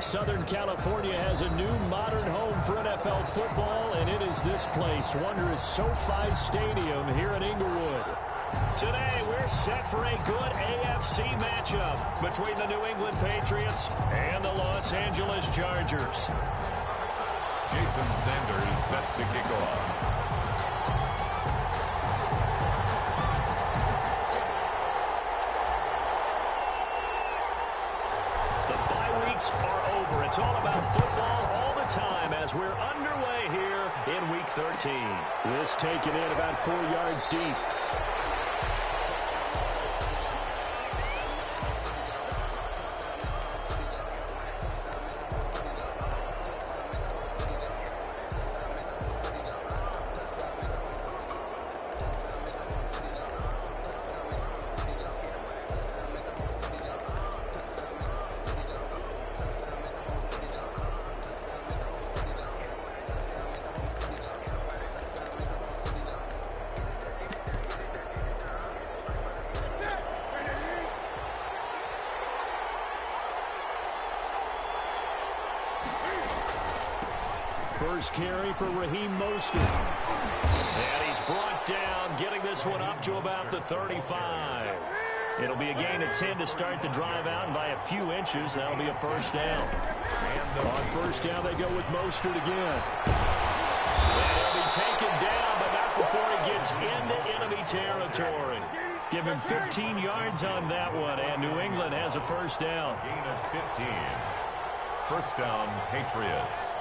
Southern California has a new modern home for NFL football, and it is this place, wondrous SoFi Stadium here in Inglewood. Today, we're set for a good AFC matchup between the New England Patriots and the Los Angeles Chargers. Jason Sanders set to kick off. Are over. It's all about football all the time as we're underway here in Week 13. This taken in about 4 yards deep. First carry for Raheem Mostert. And he's brought down, getting this one up to about the 35. It'll be a gain of 10 to start the drive out, and by a few inches, that'll be a first down. And on first down, they go with Mostert again. And he'll be taken down, but not before he gets into enemy territory. Give him 15 yards on that one, and New England has a first down. Gain of 15. First down, Patriots.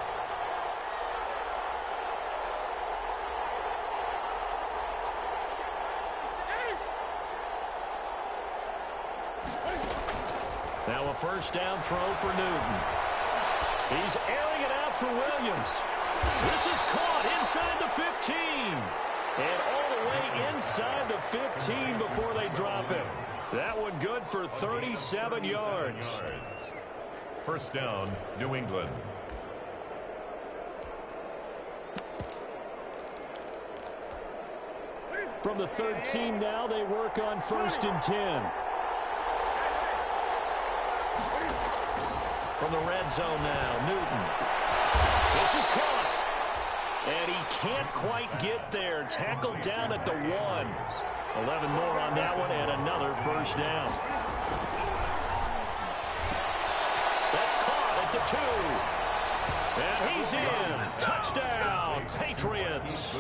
Now a first down throw for Newton. He's airing it out for Williams. This is caught inside the 15. And all the way inside the 15 before they drop it. That one good for 37 yards. First down, New England. From the 13 now, they work on first and 10. From the red zone now, Newton. This is caught. And he can't quite get there. Tackled down at the 1. 11 more on that one and another first down. That's caught at the 2. And he's in. Touchdown, Patriots.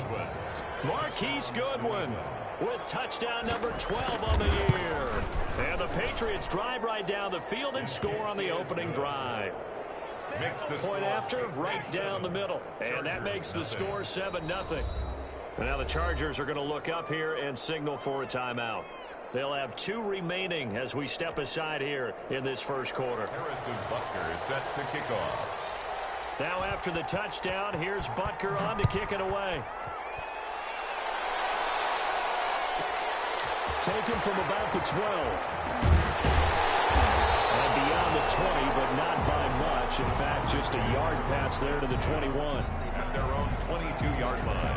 Marquise Goodwin with touchdown number 12 on the year. And the Patriots drive right down the field and score on the opening drive. Point after, right down the middle. And that makes the score 7-0. Now the Chargers are going to look up here and signal for a timeout. They'll have 2 remaining as we step aside here in this first quarter. Harrison Butker set to kick off. Now after the touchdown, here's Butker on to kick it away. Taken from about the 12. And beyond the 20, but not by much. In fact, just a yard pass there to the 21. At their own 22-yard line.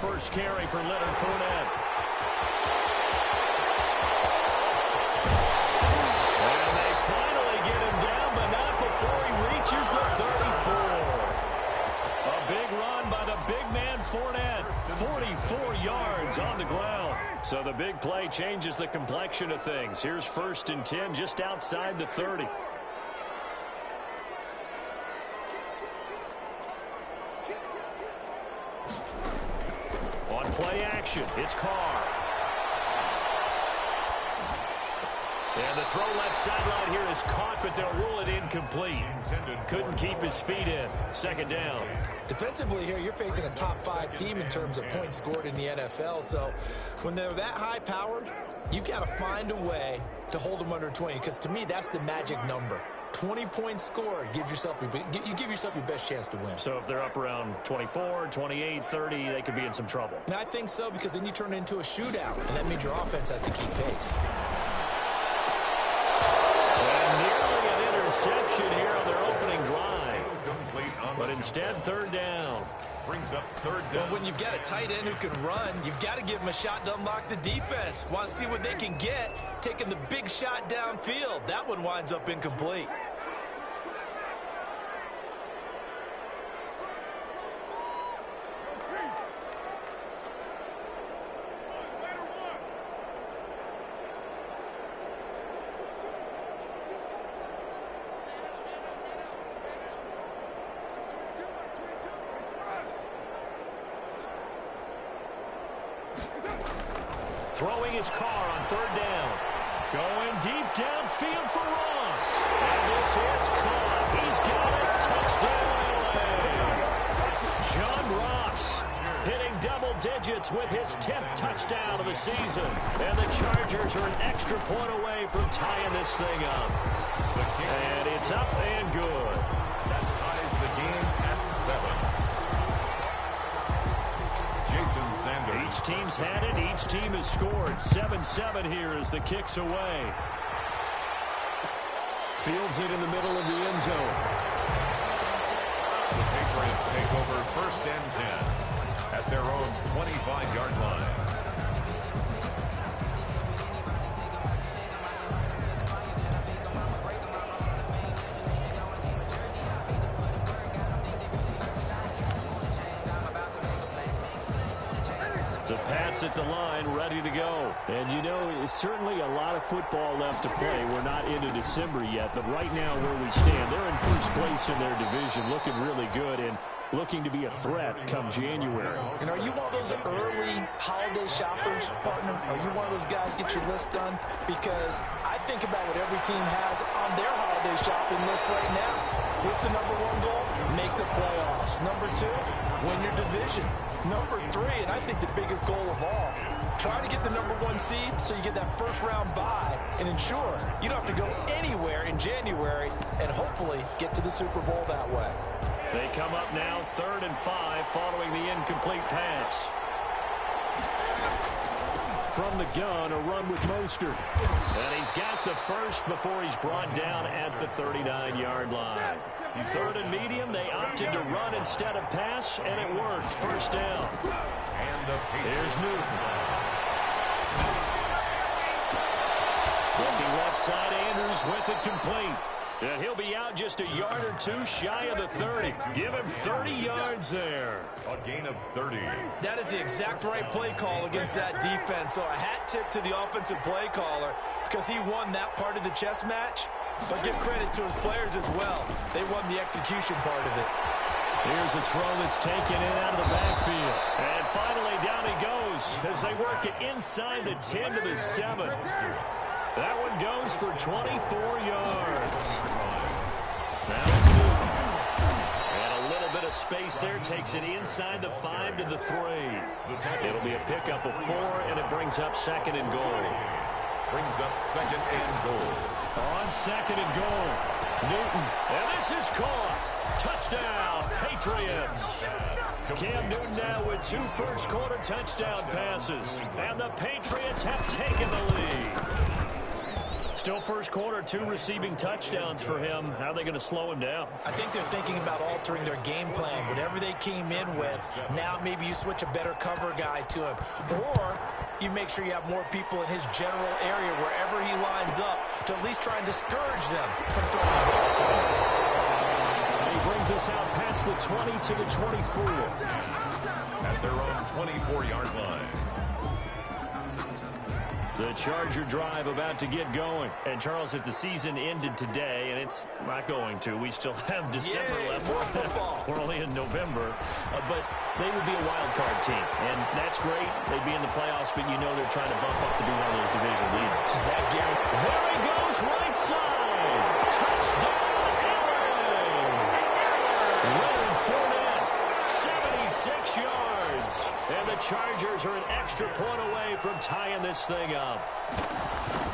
First carry for Leonard Fournette. And they finally get him down, but not before he reaches the 34. A big run by the big man Fournette. 44 yards on the ground. So the big play changes the complexion of things. Here's first and 10 just outside the 30. Play action. It's Carr. And the throw left sideline here is caught, but they'll rule it incomplete. Couldn't keep his feet in. Second down. Defensively here, you're facing a top-5 team in terms of points scored in the NFL. So when they're that high-powered, you've got to find a way to hold them under 20, because to me, that's the magic number. 20 points scored, you give yourself your best chance to win. So if they're up around 24, 28, 30, they could be in some trouble. And I think so, because then you turn it into a shootout, and that means your offense has to keep pace. And nearly an interception here on their opening drive. But instead, third down. Brings up third down. Well, when you've got a tight end who can run, you've got to give him a shot to unlock the defense. Want to see what they can get, taking the big shot downfield. That one winds up incomplete. Throwing his car on third down. Going deep downfield for Ross. And this is caught. He's got it. Touchdown. John Ross hitting double digits with his 10th touchdown of the season. And the Chargers are an extra point away from tying this thing up. And it's up and good. That ties the game at 7. Each team's had it. Each team has scored. 7-7 here as the kick's away. Fields it in the middle of the end zone. The Patriots take over first and 10 at their own 25-yard line. The Pats at the line, ready to go. And you know, it's certainly a lot of football left to play. We're not into December yet, but right now where we stand, they're in first place in their division, looking really good and looking to be a threat come January. And are you one of those early holiday shoppers, partner? Are you one of those guys get your list done? Because I think about what every team has on their holiday shopping list right now. What's the number 1 goal? Make the playoffs. Number 2, win your division. Number 3, and I think the biggest goal of all, try to get the number 1 seed so you get that first-round bye and ensure you don't have to go anywhere in January and hopefully get to the Super Bowl that way. They come up now 3rd and 5 following the incomplete pass. From the gun, a run with Mostert. And he's got the first before he's brought down at the 39-yard line. 3rd and medium, they opted to run instead of pass, and it worked. First down. Here's Newton. Looking left side, Andrews with it complete. And he'll be out just a yard or 2 shy of the 30. Give him 30 yards there. A gain of 30. That is the exact right play call against that defense. So a hat tip to the offensive play caller because he won that part of the chess match. But give credit to his players as well. They won the execution part of it. Here's a throw that's taken in out of the backfield. And finally down he goes as they work it inside the 10 to the 7. That one goes for 24 yards. Now it's Newton. And a little bit of space there. Takes it inside the 5 to the 3. It'll be a pickup of 4, and it brings up 2nd and goal. Brings up 2nd and goal. On 2nd and goal, Newton. And this is caught. Touchdown, Patriots. Cam Newton now with 2 first-quarter touchdown passes. And the Patriots have taken the lead. Still first quarter, 2 receiving touchdowns for him. How are they going to slow him down? I think they're thinking about altering their game plan. Whatever they came in with, now maybe you switch a better cover guy to him. Or you make sure you have more people in his general area wherever he lines up to at least try and discourage them from throwing the ball to him. And he brings us out past the 20 to the 24. At their own 24-yard line. The Charger drive about to get going. And, Charles, if the season ended today, and it's not going to, we still have December left. We're only in November. But they would be a wild card team. And that's great. They'd be in the playoffs, but you know they're trying to bump up to be one of those division leaders. That guarantee. There he goes. extra point away from tying this thing up.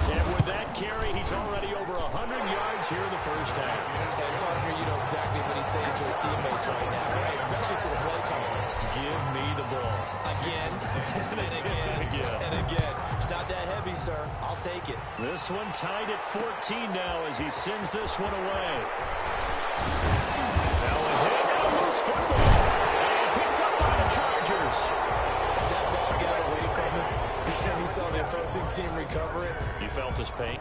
And with that carry, he's already over 100 yards here in the first half. And partner, you know exactly what he's saying to his teammates right now, right? Especially to the play caller. Give me the ball. Again, and again, and again. It's not that heavy, sir. I'll take it. This one tied at 14 now as he sends this one away. Now a hit and a loose football. And picked up by the Chargers. As that ball got away from him, and he saw the opposing team recover it. You felt his pain?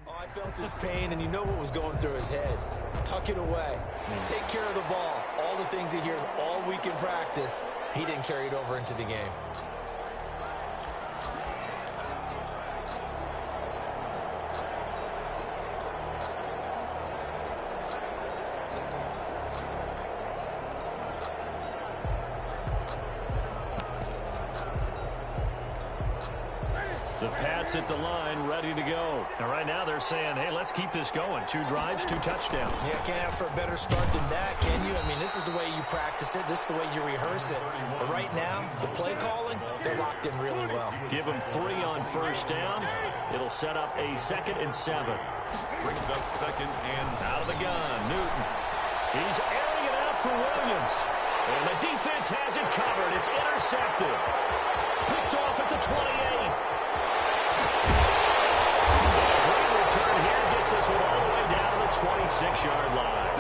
Oh, I felt his pain, and you know what was going through his head. Tuck it away. Take care of the ball. All the things he hears all week in practice, he didn't carry it over into the game. The Pats at the line, ready to go. And right now they're saying, hey, let's keep this going. 2 drives, 2 touchdowns. Yeah, can't ask for a better start than that, can you? I mean, this is the way you practice it. This is the way you rehearse it. But right now, the play calling, they're locked in really well. Give them 3 on first down. It'll set up a 2nd and 7. Brings up 2nd and 7. Out of the gun, Newton. He's airing it out for Williams. And the defense has it covered. It's intercepted. Picked off at the 28. Return here gets us all the way down to the 26-yard line.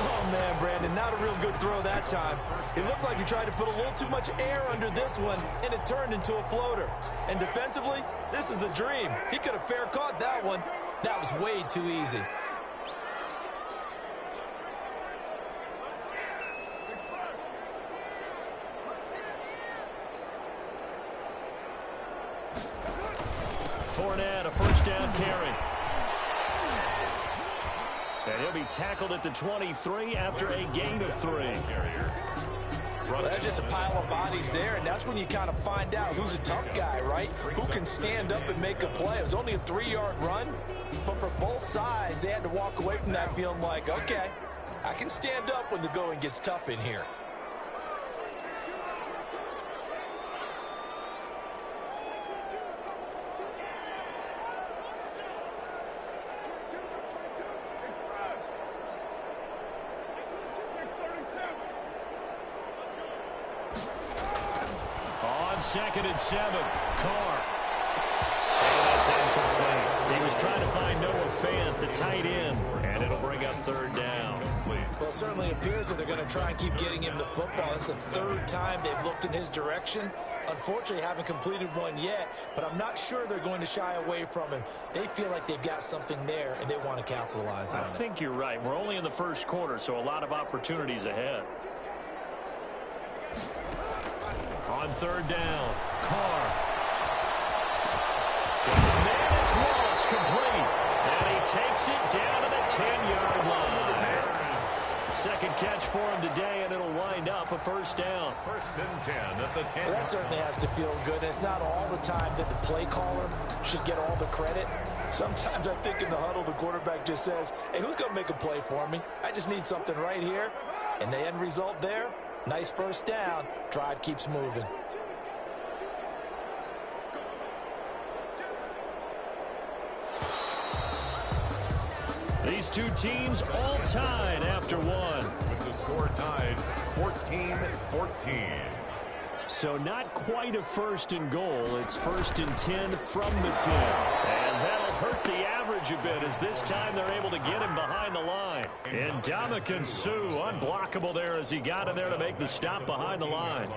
Oh, man, Brandon, not a real good throw that time. It looked like he tried to put a little too much air under this one, and it turned into a floater. And defensively, this is a dream. He could have fair caught that one. That was way too easy. Fournette, a first down carry. And he'll be tackled at the 23 after a gain of 3. Well, that's just a pile of bodies there, and that's when you kind of find out who's a tough guy, right? Who can stand up and make a play. It was only a 3-yard run, but for both sides, they had to walk away from that feeling like, okay, I can stand up when the going gets tough in here. On 2nd and 7, Carr. And that's incomplete. He was trying to find Noah Fant, the tight end, and it'll bring up 3rd down. Well, it certainly appears that they're going to try and keep getting him the football. It's the 3rd time they've looked in his direction. Unfortunately, haven't completed one yet, but I'm not sure they're going to shy away from him. They feel like they've got something there, and they want to capitalize on it. I think you're right. We're only in the first quarter, so a lot of opportunities ahead. On 3rd down, Carr. And it's Wallace complete. And he takes it down to the 10-yard line. 2nd catch for him today, and it'll wind up a first down. 1st and 10 at the 10. Well, that certainly has to feel good. And it's not all the time that the play caller should get all the credit. Sometimes I think in the huddle, the quarterback just says, hey, who's going to make a play for me? I just need something right here. And the end result there, nice first down. Drive keeps moving. These two teams all tied after one. With the score tied 14-14. So not quite a 1st and goal. It's 1st and 10 from the 10. And that'll hurt the average a bit as this time they're able to get him behind the line. And Ndamukong Suh unblockable there as he got in there to make the stop behind the line.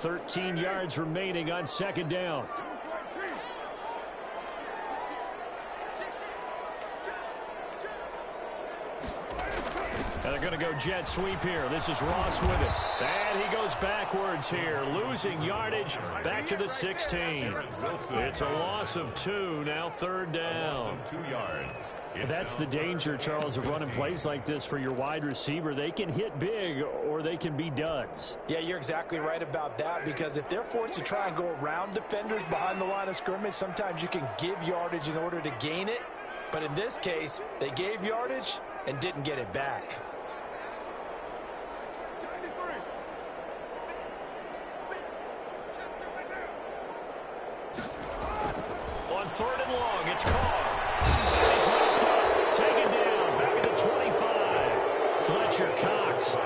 $13 yards remaining on 2nd down. And the They're going to go jet sweep here. This is Ross with it. And he goes backwards here, losing yardage back to the 16. It's a loss of 2, now third down. 2 yards. That's the danger, Charles, of running plays like this for your wide receiver. They can hit big or they can be duds. Yeah, you're exactly right about that, because if they're forced to try and go around defenders behind the line of scrimmage, sometimes you can give yardage in order to gain it. But in this case, they gave yardage and didn't get it back. On 3rd and long, it's Carr. And he's wrapped up, taken down, back at the 25. Fletcher Cox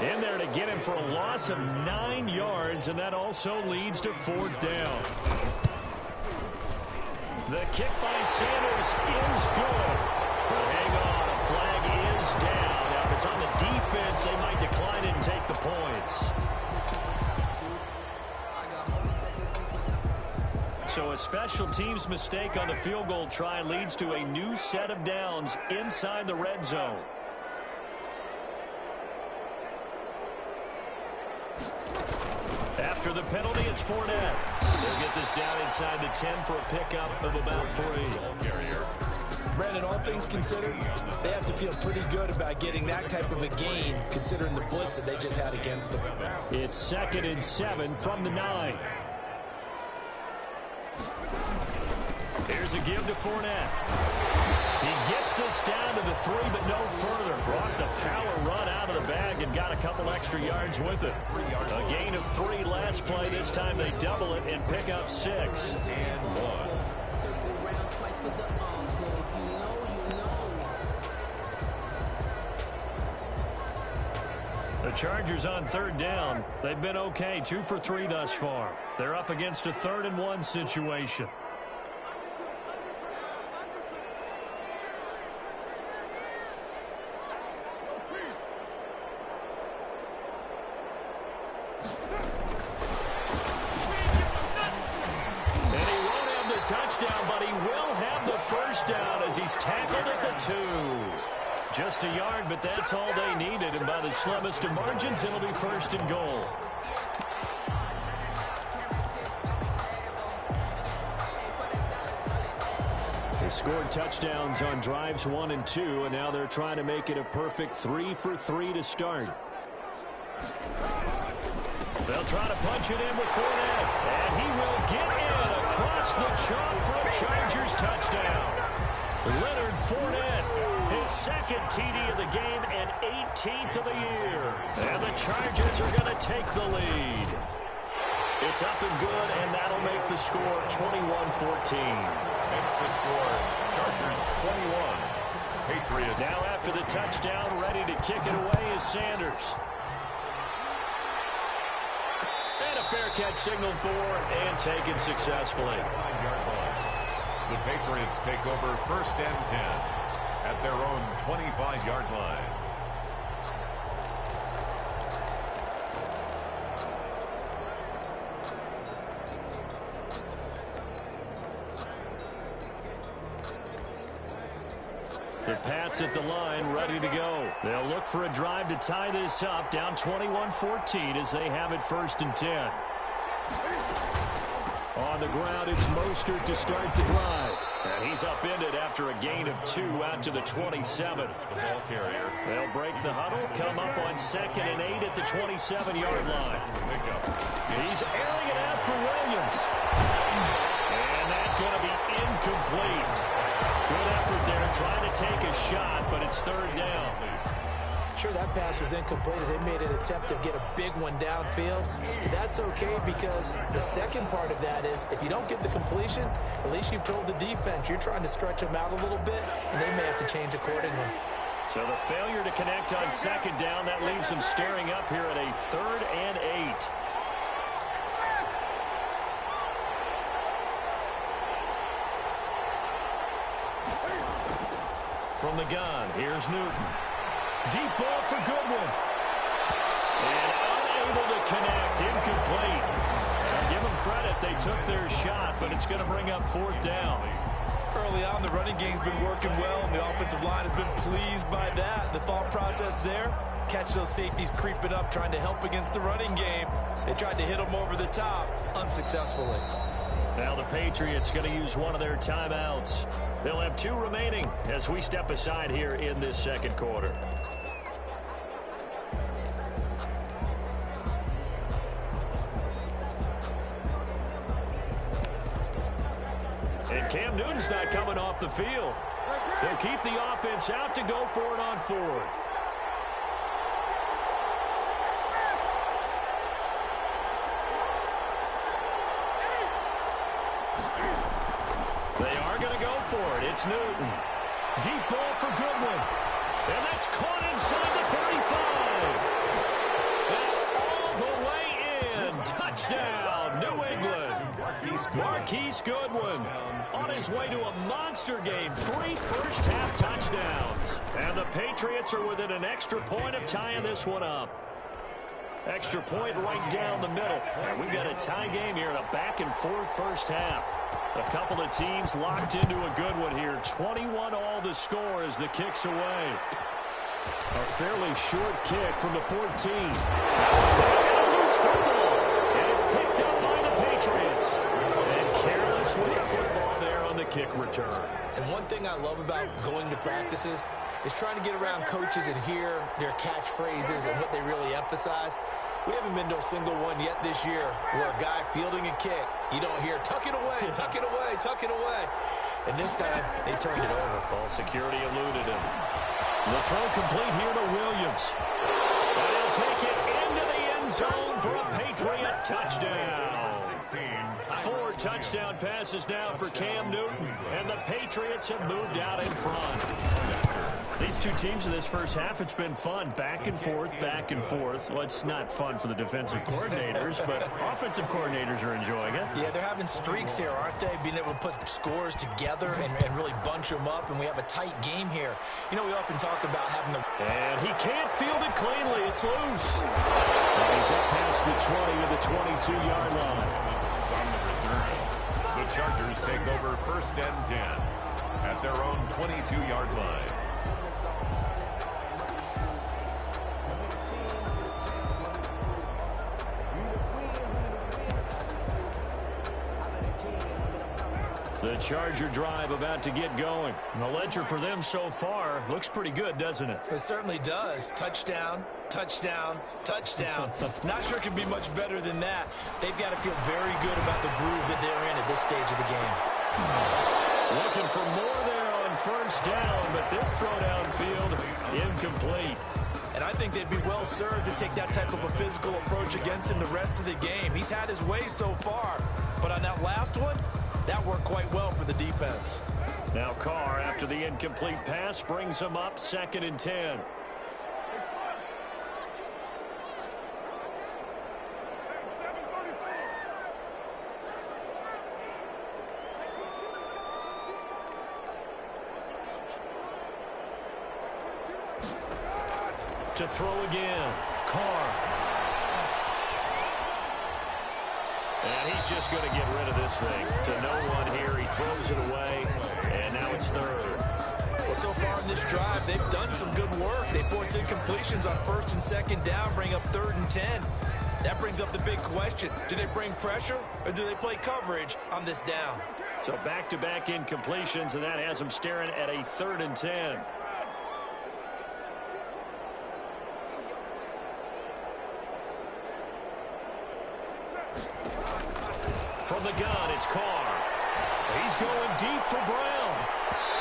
in there to get him for a loss of 9 yards, and that also leads to 4th down. The kick by Sanders is good. But hang on, a flag is down. Now, if it's on the defense, they might decline it and take the points. So a special teams mistake on the field goal try leads to a new set of downs inside the red zone. After the penalty, it's Fournette. They'll get this down inside the 10 for a pickup of about 3. Brandon, all things considered, they have to feel pretty good about getting that type of a gain, considering the blitz that they just had against them. It's 2nd and 7 from the 9. Here's a give to Fournette. He gets this down to the 3, but no further. Brought the power run out of the bag and got a couple extra yards with it. A gain of 3 last play. This time they double it and pick up 6. And 1. The Chargers on 3rd down. They've been okay, 2 for 3 thus far. They're up against a 3rd and 1 situation. Touchdown, but he will have the 1st down as he's tackled at the 2. Just a yard, but that's all they needed, and by the slimmest of margins, it'll be 1st and goal. They scored touchdowns on drives 1 and 2, and now they're trying to make it a perfect 3 for 3 to start. They'll try to punch it in with Fournette, and he will get in across the chalk for a Chargers touchdown. Leonard Fournette, his 2nd TD of the game and 18th of the year. And the Chargers are going to take the lead. It's up and good, and that'll make the score 21-14. Makes the score Chargers 21. Patriots. Now after the touchdown, ready to kick it away is Sanders. And a fair catch signaled for and taken successfully. 5-yard line. The Patriots take over 1st and 10 at their own 25-yard line. The Pats at the line, ready to go. They'll look for a drive to tie this up, down 21-14 as they have it 1st and 10. On the ground, it's Mostert to start the drive. And he's upended after a gain of 2 out to the 27. The ball carrier. They'll break the huddle, come up on 2nd and 8 at the 27-yard line. He's airing it out for Williams. And that's going to be incomplete. Good effort there, trying to take a shot, but it's 3rd down. Sure, that pass was incomplete as they made an attempt to get a big one downfield. But that's okay, because the second part of that is if you don't get the completion, at least you've told the defense you're trying to stretch them out a little bit, and they may have to change accordingly. So the failure to connect on 2nd down, that leaves them staring up here at a 3rd and 8. From the gun, here's Newton. Deep ball for Goodwin. And unable to connect, incomplete. Now give them credit, they took their shot, but it's going to bring up 4th down. Early on, the running game's been working well, and the offensive line has been pleased by that. The thought process there, catch those safeties creeping up, trying to help against the running game. They tried to hit them over the top, unsuccessfully. Now the Patriots going to use one of their timeouts. They'll have 2 remaining as we step aside here in this second quarter. And Cam Newton's not coming off the field. They'll keep the offense out to go for it on 4th. They are going to go for it. It's Newton. Deep ball for Goodwin. And that's caught inside the 35. And all the way in. Touchdown, New England. Marquise Goodwin on his way to a monster game. 3 first-half touchdowns. And the Patriots are within an extra point of tying this one up. Extra point right down the middle. And we've got a tie game here in a back-and-forth first half. A couple of teams locked into a good one here. 21 all the score as the kick's away. A fairly short kick from the 14. And it's picked up by the Patriots. And careless with the football there on the kick return. And one thing I love about going to practices is trying to get around coaches and hear their catchphrases and what they really emphasize. We haven't been to a single one yet this year where a guy fielding a kick, you don't hear, tuck it away, tuck it away, tuck it away. And this time, they turned it over. Ball security eluded him. The throw complete here to Williams. And he'll take it into the end zone for a Patriot touchdown. 4 touchdown passes now for Cam Newton. And the Patriots have moved out in front. These two teams in this first half, it's been fun. Back and forth, back and forth. Well, it's not fun for the defensive coordinators, but offensive coordinators are enjoying it. Yeah, they're having streaks here, aren't they? Being able to put scores together and really bunch them up, and we have a tight game here. You know, we often talk about having the... And he can't field it cleanly. It's loose. And he's up past the 20 to the 22-yard line. The Chargers take over 1st and 10 at their own 22-yard line. The Charger drive about to get going. The ledger for them so far looks pretty good, doesn't it? It certainly does. Touchdown, touchdown, touchdown. Not sure it can be much better than that. They've got to feel very good about the groove that they're in at this stage of the game. Looking for more there on 1st down, but this throw downfield incomplete. And I think they'd be well served to take that type of a physical approach against him the rest of the game. He's had his way so far, but on that last one, that worked quite well for the defense. Now Carr, after the incomplete pass, brings him up 2nd and 10. To throw again, Carr. And he's just going to get rid of this thing. To no one here, he throws it away, and now it's 3rd. Well, so far in this drive, they've done some good work. They force incompletions on 1st and 2nd down, bring up 3rd and 10. That brings up the big question. Do they bring pressure, or do they play coverage on this down? So back-to-back incompletions, and that has them staring at a 3rd and 10. From the gun, it's Carr. He's going deep for Brown.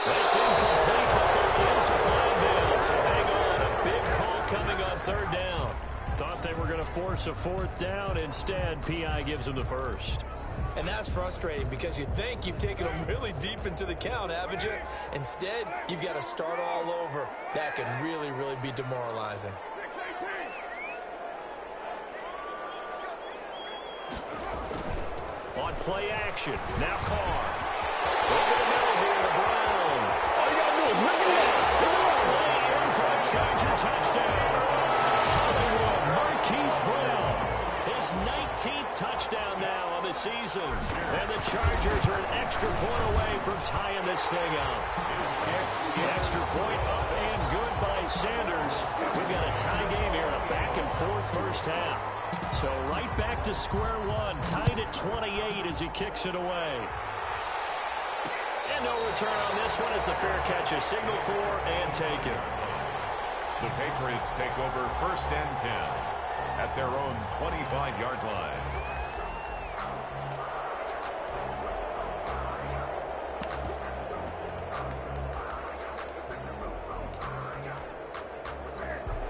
That's incomplete, but there is a flag down. So hang on, a big call coming on 3rd down. Thought they were going to force a 4th down. Instead, P.I. gives them the 1st. And that's frustrating because you think you've taken them really deep into the count, haven't you? Instead, you've got to start all over. That can really, really be demoralizing. On play action, now Carr. Over the middle here to Brown. All you got to do is look at that. Play in for a Charger touchdown. Hollywood, Marquise Brown. His 19th touchdown now of the season. And the Chargers are an extra point away from tying this this thing up. Extra point up and good by Sanders. We've got a tie game here, a back-and-forth first half. So right back to square one, tied at 28 as he kicks it away. And no return on this one as the fair catch is signaled for and taken. The Patriots take over first and 10 at their own 25-yard line.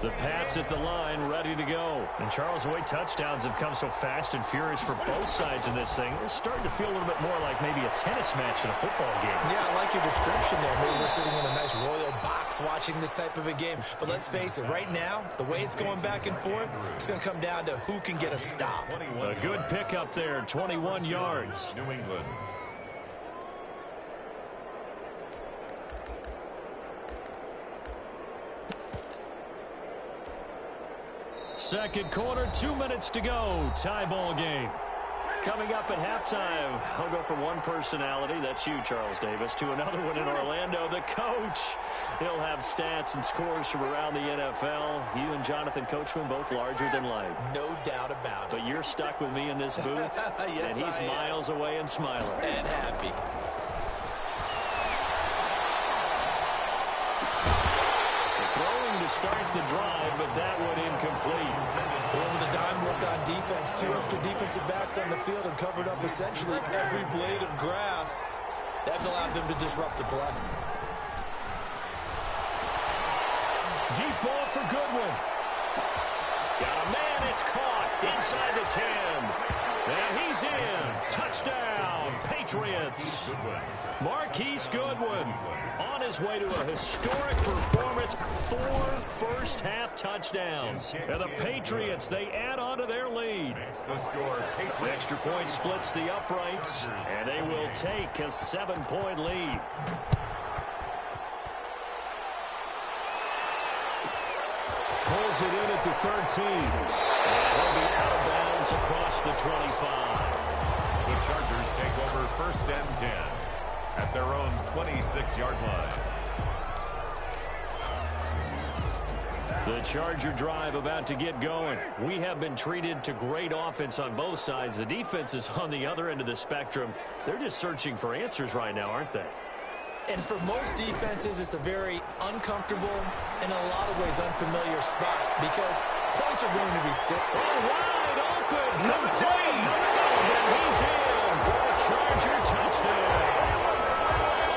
The Pats at the line, ready to go. And Charles, the way touchdowns have come so fast and furious for both sides in this thing, it's starting to feel a little bit more like maybe a tennis match in a football game. Yeah, I like your description there. Maybe we're sitting in a nice royal box watching this type of a game. But let's face it, right now, the way it's going back and forth, it's going to come down to who can get a stop. A good pickup there, 21 yards. New England. Second quarter, 2 minutes to go. Tie ball game. Coming up at halftime, I'll go from one personality, that's you, Charles Davis, to another one in Orlando, the coach. He'll have stats and scores from around the NFL. You and Jonathan Coachman, both larger than life. No doubt about it. But you're stuck with me in this booth, yes, and he's miles away and smiling. And happy. Throwing to start the drive, but that one incomplete. With a dime look on defense, two extra defensive backs on the field and covered up essentially every blade of grass. That allowed them to disrupt the play. Deep ball for Goodwin. Got a man, it's caught inside the 10. And he's in. Touchdown, Patriots. Marquise Goodwin on his way to a historic performance, 4 first-half touchdowns. And the Patriots, they add on to their lead. The extra point splits the uprights, and they will take a 7-point lead. Pulls it in at the 13. And he'll be out of bounds across the 25. The Chargers take over first and 10 at their own 26-yard line. The Charger drive about to get going. We have been treated to great offense on both sides. The defense is on the other end of the spectrum. They're just searching for answers right now, aren't they? And for most defenses, it's a very uncomfortable and in a lot of ways unfamiliar spot because points are going to be scored. Oh, wide open, complete. He's in for a Charger touchdown.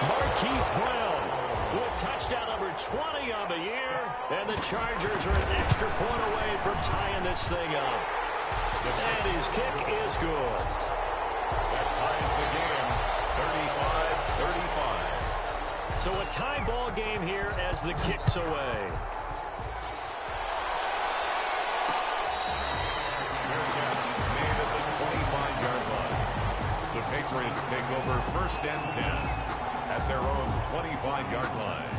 Marquise Brown with touchdown number 20 on the year, and the Chargers are an extra point away from tying this thing up. And his kick is good. That ties the game, 35-35. So a tie ball game here as the kick's away. Made at the 25-yard line. The Patriots take over first and 10 at their own 25-yard line.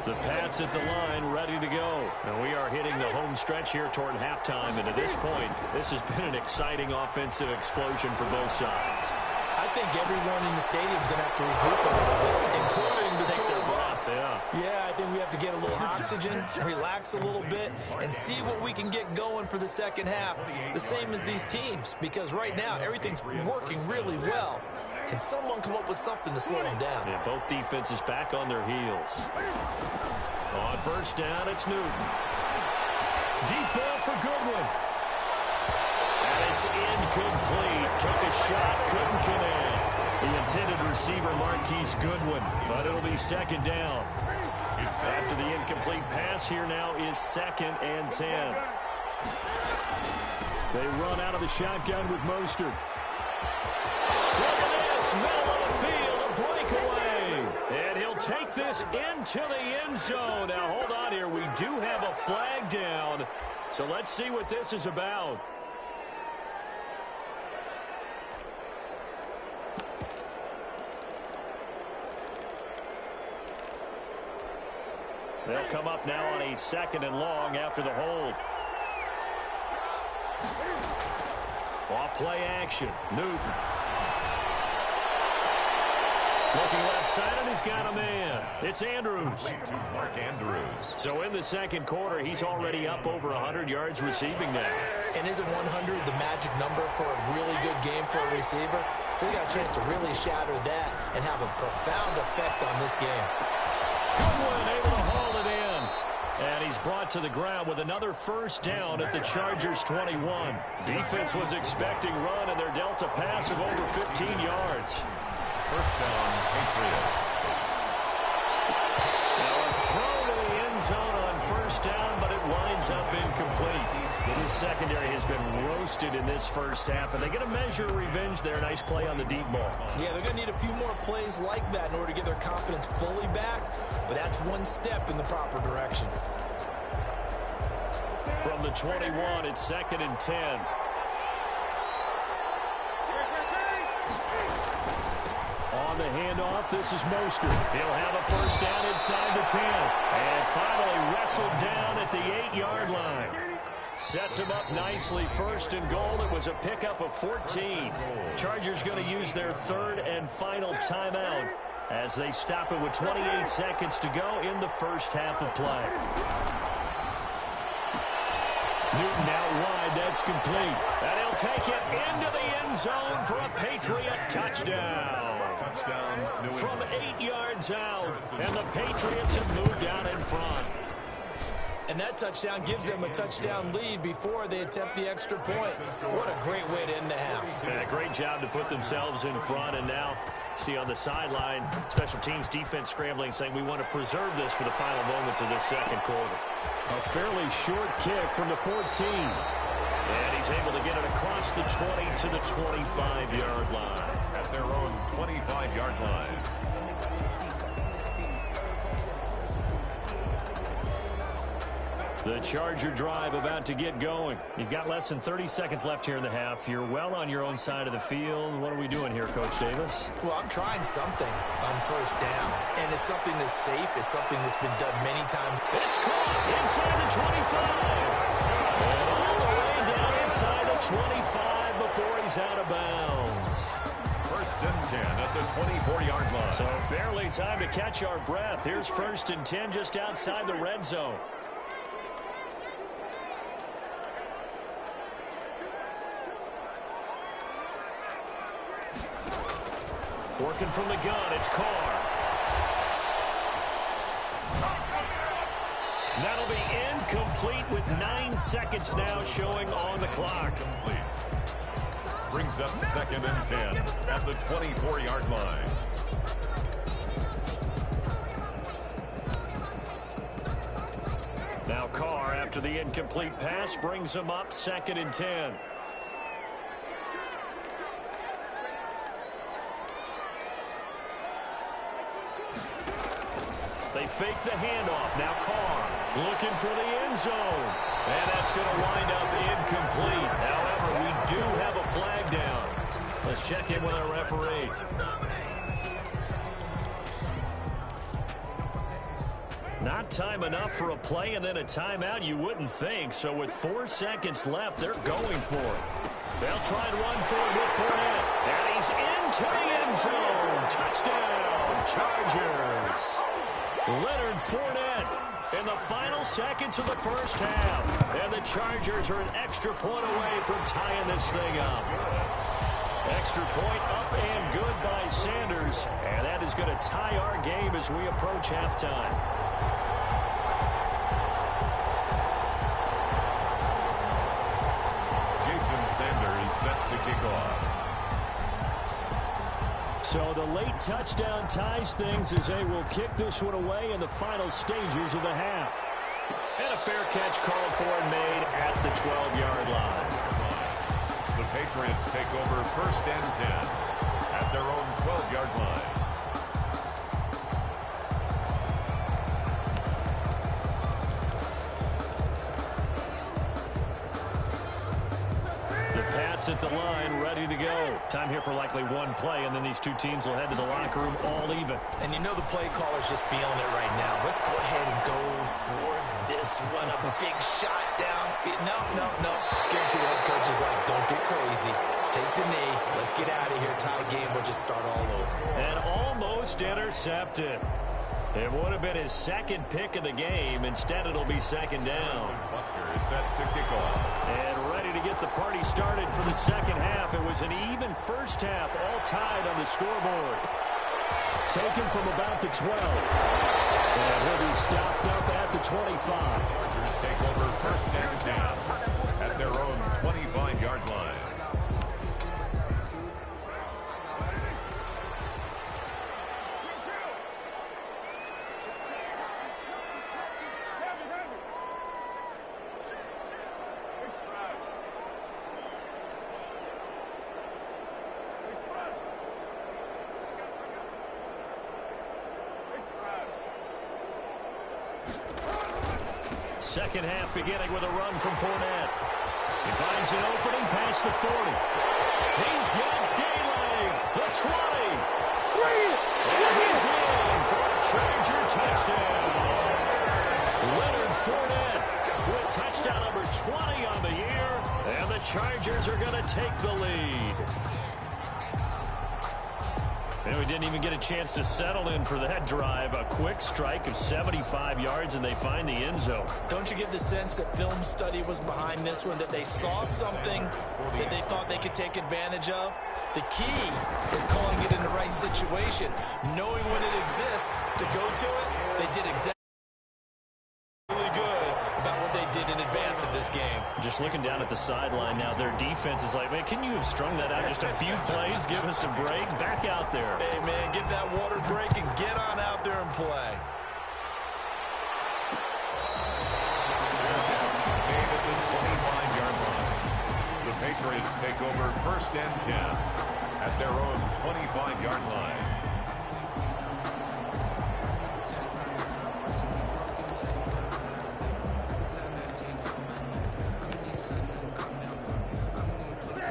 The Pats at the line, ready to go. And we are hitting the home stretch here toward halftime. And at this point, this has been an exciting offensive explosion for both sides. I think everyone in the stadium is going to have to regroup a little bit, including the two of us. Yeah, I think we have to get a little oxygen, relax a little bit, and see what we can get going for the second half. The same as these teams, because right now everything's working really well. Can someone come up with something to slow them down? Yeah, both defenses back on their heels. On first down, it's Newton. Deep ball for Goodwin. And it's incomplete. Took a shot, couldn't connect. The intended receiver, Marquise Goodwin, but it'll be second down. After the incomplete pass, here now is 2nd and 10. They run out of the shotgun with Mostert. Look at this, middle of the field, a breakaway. And he'll take this into the end zone. Now, hold on here. We do have a flag down. So let's see what this is about. They'll come up now on a 2nd and long after the hold. Off play action. Newton. Looking left side, and he's got a man. It's Andrews. To Mark Andrews. So in the second quarter, he's already up over 100 yards receiving now. And isn't 100 the magic number for a really good game for a receiver? So he got a chance to really shatter that and have a profound effect on this game. Goodwin able to haul it in. And he's brought to the ground with another first down at the Chargers' 21. Defense was expecting run, and they're dealt a pass of over 15 yards. First down, Patriots. Now a throw to the end zone on first down, but it winds up incomplete. This secondary has been roasted in this first half, and they get a measure of revenge there. Nice play on the deep ball. Yeah, they're going to need a few more plays like that in order to get their confidence fully back, but that's one step in the proper direction. From the 21, it's 2nd and 10. On the handoff, this is Mostert. He'll have a first down inside the 10. And finally wrestled down at the 8-yard line. Sets him up nicely. 1st and goal. It was a pickup of 14. Chargers going to use their 3rd and final timeout as they stop it with 28 seconds to go in the first half of play. Newton out wide. That's complete. And he'll take it into the end zone for a Patriot touchdown. From 8 yards out, and the Patriots have moved out in front. And that touchdown gives them a touchdown lead before they attempt the extra point. What a great way to end the half. And a great job to put themselves in front, and now see on the sideline, special teams defense scrambling, saying we want to preserve this for the final moments of this second quarter. A fairly short kick from the 14. And he's able to get it across the 20 to the 25-yard line. At their own 25-yard line. The Charger drive about to get going. You've got less than 30 seconds left here in the half. You're well on your own side of the field. What are we doing here, Coach Davis? Well, I'm trying something on first down, and it's something that's safe. It's something that's been done many times. It's caught inside the 25. And all the way down inside the 25 before he's out of bounds. 1st and 10 at the 24-yard line. So barely time to catch our breath. Here's 1st and 10 just outside the red zone. Working from the gun, it's Carr. That'll be incomplete with 9 seconds now showing on the clock. Complete. Brings up 2nd and 10 at the 24-yard line. Now Carr, after the incomplete pass, brings him up 2nd and 10. They fake the handoff. Now Carr looking for the end zone. And that's going to wind up incomplete. However, we do have a flag down. Let's check in with our referee. Not time enough for a play and then a timeout, you wouldn't think. So with 4 seconds left, they're going for it. They'll try and run for it with Fournette. And he's into the end zone. Touchdown, Chargers. Leonard Fournette in the final seconds of the first half. And the Chargers are an extra point away from tying this thing up. Extra point up and good by Sanders. And that is going to tie our game as we approach halftime. Sanders set to kick off. So the late touchdown ties things as they will kick this one away in the final stages of the half. And a fair catch called for and made at the 12-yard line. The Patriots take over 1st and 10 at their own 12-yard line. At the line, ready to go. Time here for likely one play, and then these two teams will head to the locker room all even. And you know the play caller's just feeling it right now. Let's go ahead and go for this one. A big shot down. No. Guarantee the head coach is like, don't get crazy. easy. Take the knee. Let's get out of here. Tie game. We'll just start all over. And almost intercepted. It would have been his second pick of the game. Instead, it'll be second down. Buckner is set to kick off. And ready to get the party started for the second half. It was an even first half, all tied on the scoreboard. Taken from about the 12. And he'll be stopped up at the 25. Chargers take over first and 10 at their own 25-yard line. Second half beginning with a run from Fournette. He finds an opening past the 40. He's got Daly, the 20. And he's in for a Charger touchdown. Leonard Fournette with touchdown number 20 on the year. And the Chargers are going to take the lead. And we didn't even get a chance to settle in for that drive. A quick strike of 75 yards, and they find the end zone. Don't you get the sense that film study was behind this one, that they saw something that they thought they could take advantage of? The key is calling it in the right situation, knowing when it exists to go to it. They did exactly really good about what they did in advance of this game. Just looking down at the sideline now, their defense is like, man, can you have strung that out just a few plays? Give us a break. Back out there. Hey, man, get that water break and get on out there and play. Made at the 25-yard line. The Patriots take over first and 10 at their own 25-yard line.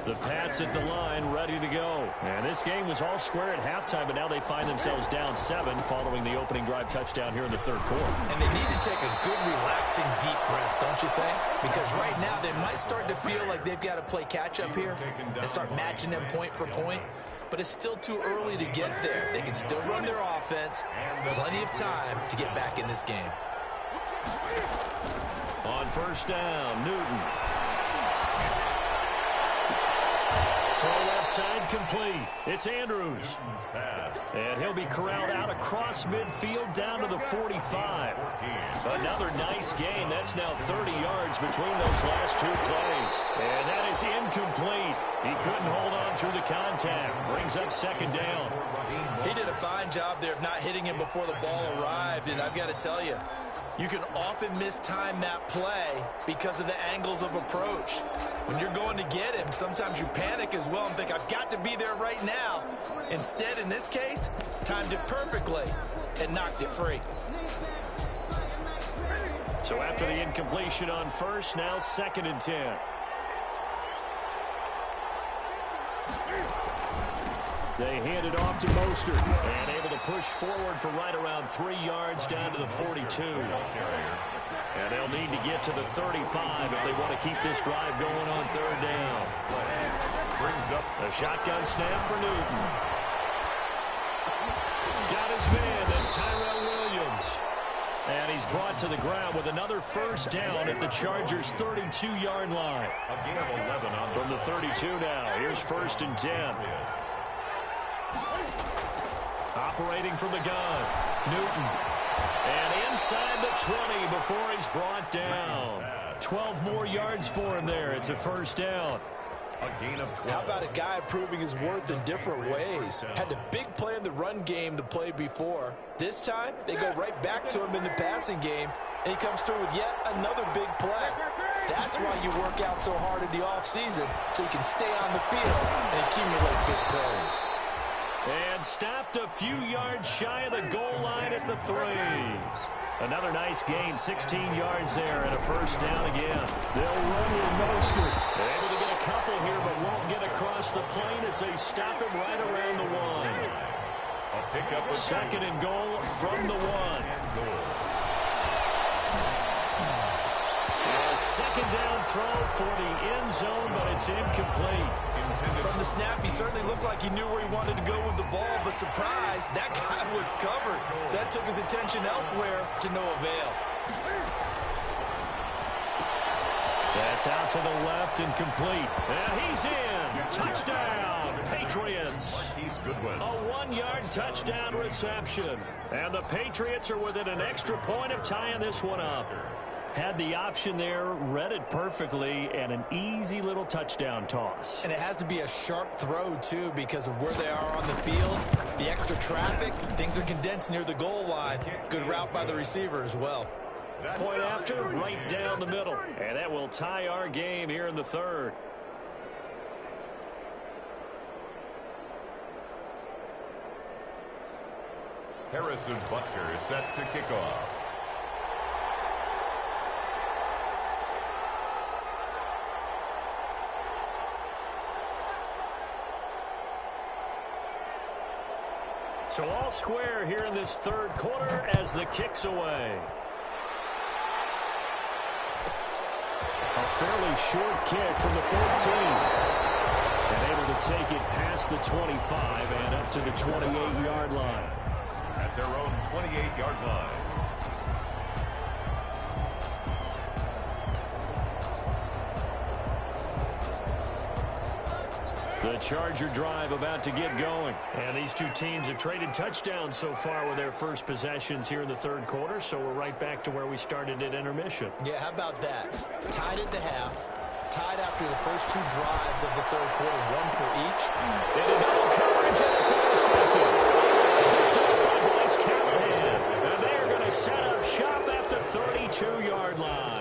The Pats at the line, ready to go. And this game was all square at halftime, but now they find themselves down 7 following the opening drive touchdown here in the third quarter. And they need to take a good, relaxing, deep breath, don't you think? Because right now they might start to feel like they've got to play catch-up here and start matching them point for point. But it's still too early to get there. They can still run their offense. Plenty of time to get back in this game. On first down, Newton. Throw left side complete. It's Andrews. And he'll be corralled out across midfield down to the 45. Another nice gain. That's now 30 yards between those last two plays. And that is incomplete. He couldn't hold on through the contact. Brings up second down. He did a fine job there of not hitting him before the ball arrived. And I've got to tell you, you can often mistime that play because of the angles of approach. When you're going to get him, sometimes you panic as well and think, I've got to be there right now. Instead, in this case, timed it perfectly and knocked it free. So after the incompletion on first, now second and 10. They hand it off to Mostert and able to push forward for right around 3 yards down to the 42. And they'll need to get to the 35 if they want to keep this drive going on third down. Brings up a shotgun snap for Newton. Got his man. That's Tyrell Williams. And he's brought to the ground with another first down at the Chargers' 32-yard line. a gain of 11 on From the 32 now, here's first and 10. Operating from the gun, Newton. And inside the 20 before he's brought down. 12 more yards for him there. It's a first down. A gain of 12. How about a guy proving his worth in different ways? Had a big play in the run game the play before. This time, they go right back to him in the passing game, and he comes through with yet another big play. That's why you work out so hard in the offseason, so you can stay on the field and accumulate big plays. And stopped a few yards shy of the goal line at the 3. Another nice gain, 16 yards there, and a first down again. They'll run with Mostert. Able to get a couple here, but won't get across the plane as they stop him right around the 1. A pickup of Second and goal from the 1. A second down throw for the end zone, but it's incomplete. From the snap, he certainly looked like he knew where he wanted to go with the ball, but surprise, that guy was covered. So that took his attention elsewhere to no avail. That's out to the left and complete. And he's in. Touchdown, Patriots. A 1-yard touchdown reception. And the Patriots are within an extra point of tying this one up. Had the option there, read it perfectly, and an easy little touchdown toss. And it has to be a sharp throw, too, because of where they are on the field. The extra traffic, things are condensed near the goal line. Good route by the receiver as well. Point after, right down the middle. And that will tie our game here in the third. Harrison Butker is set to kick off. So all square here in this third quarter as the kick's away. A fairly short kick from the 14. And able to take it past the 25 and up to the 28-yard line. At their own 28-yard line. The Charger drive about to get going. And these two teams have traded touchdowns so far with their first possessions here in the third quarter, so we're right back to where we started at intermission. Yeah, how about that? Tied at the half, tied after the first two drives of the third quarter, one for each. Into double coverage, and it's intercepted. Picked up by Bryce Callahan. And they are going to set up shop at the 32-yard line.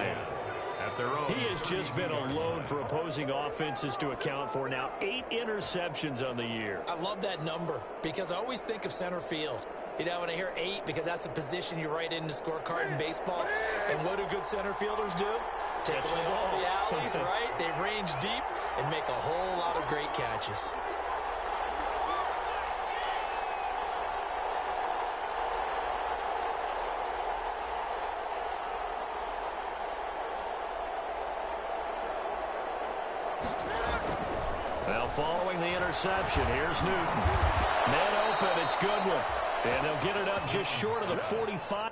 He has just been a load for opposing offenses to account for. Now 8 interceptions on the year. I love that number because I always think of center field. You know, when I hear 8, because that's the position you write in the scorecard in baseball. And what do good center fielders do? Take away all the alleys, right? They range deep and make a whole lot of great catches. Well, following the interception, here's Newton. Man open, it's Goodwin. And they'll get it up just short of the 45.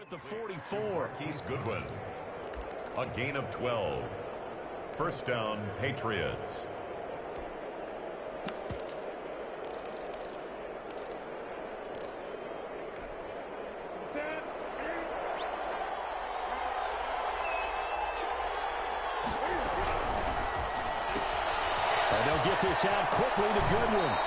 At the 44. Keith Goodwin. A gain of 12. First down, Patriots. And they'll get this out quickly to Goodwin.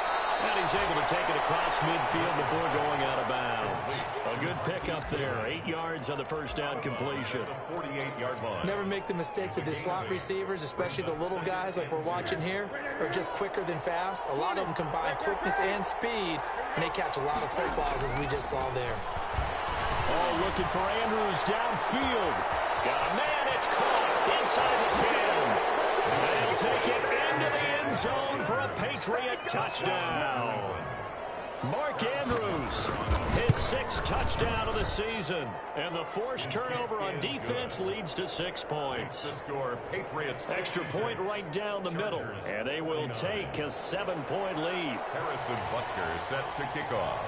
And he's able to take it across midfield before going out of bounds. A good pickup there. 8 yards on the first down completion. 48-yard line. Never make the mistake that the slot receivers, especially the little guys like we're watching here, are just quicker than fast. A lot of them combine quickness and speed, and they catch a lot of footballs as we just saw there. Oh, looking for Andrews downfield. Got a man, it's caught inside the 10. And he'll take it into the end zone for a Patriot touchdown. Mark Andrews, his 6th touchdown of the season. And the forced turnover on defense leads to 6 points. The score, Patriots. Extra point right down the middle. And they will take a 7-point lead. Harrison Butker set to kick off.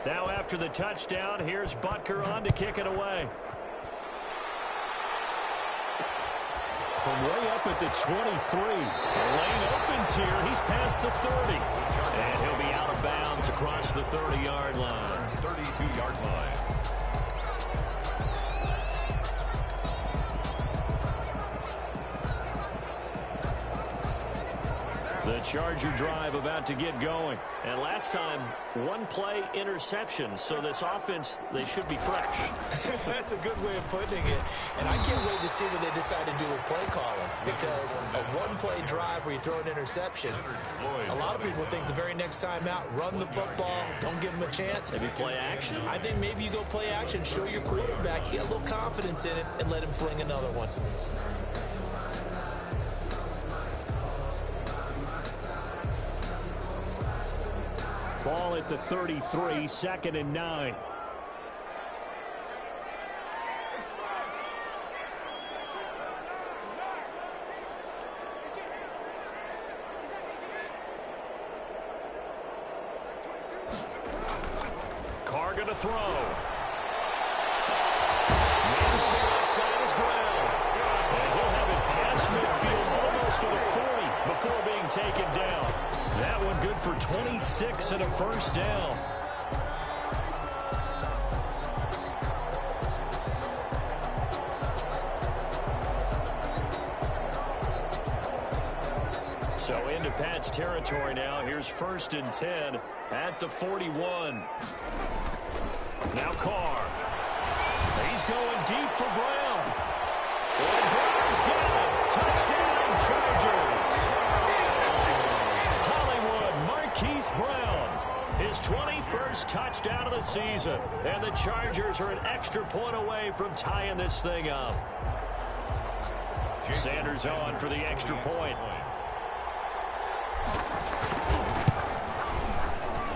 Now after the touchdown, here's Butker on to kick it away. From way up at the 23. The lane opens here. He's past the 30. And he'll be out of bounds across the 30-yard line. 32-yard line. The Charger drive about to get going. And last time, one play interception. So this offense, they should be fresh. That's a good way of putting it. And I can't wait to see what they decide to do with play calling. Because a one-play drive where you throw an interception, a lot of people think the very next time out, run the football, don't give them a chance. Maybe play action? I think maybe you go play action, show your quarterback, get a little confidence in it, and let him fling another one. Ball at the 33, 2nd and 9. Carr going to throw. Outside is Brown. And he'll have it past midfield almost to the 40 before being taken down. That one good for 26 and a first down. So into Pat's territory now. Here's 1st and 10 at the 41. Now Carr. He's going deep for Brown. And Brown's got it. Touchdown, Chargers. Brown, his 21st touchdown of the season, and the Chargers are an extra point away from tying this thing up. Sanders on for the extra point.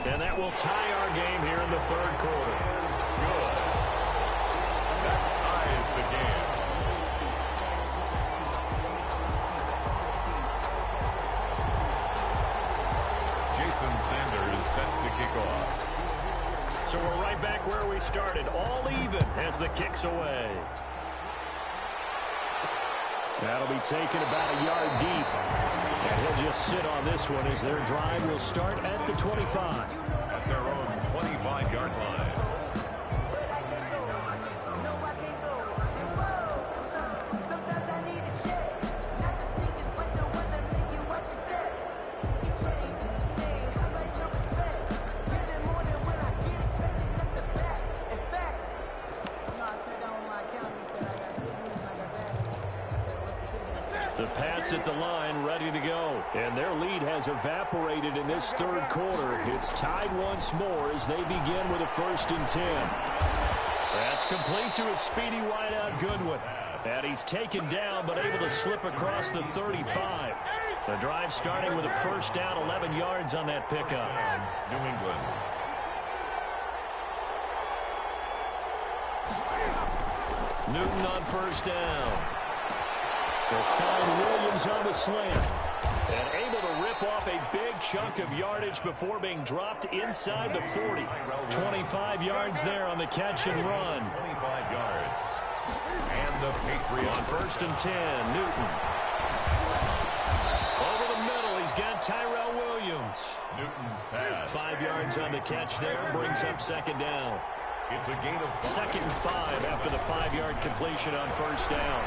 And that will tie our game here in the 3rd quarter. Good. That ties the game. Sanders set to kick off. So we're right back where we started, all even as the kick's away. That'll be taken about a yard deep. And he'll just sit on this one as their drive will start at the 25. At their own 25-yard line. The Pats at the line, ready to go. And their lead has evaporated in this 3rd quarter. It's tied once more as they begin with a 1st and 10. That's complete to a speedy wideout Goodwin. And he's taken down but able to slip across the 35. The drive starting with a first down, 11 yards on that pickup. New England. Newton on first down. They'll find Williams on the slant. And able to rip off a big chunk of yardage before being dropped inside the 40. 25 yards there on the catch and run. 25 yards. And the Patriots on 1st and 10, Newton. Over the middle, he's got Tyrell Williams. Newton's pass. 5 yards on the catch there, brings up 2nd down. It's a gain of 2nd and 5 after the 5-yard completion on first down.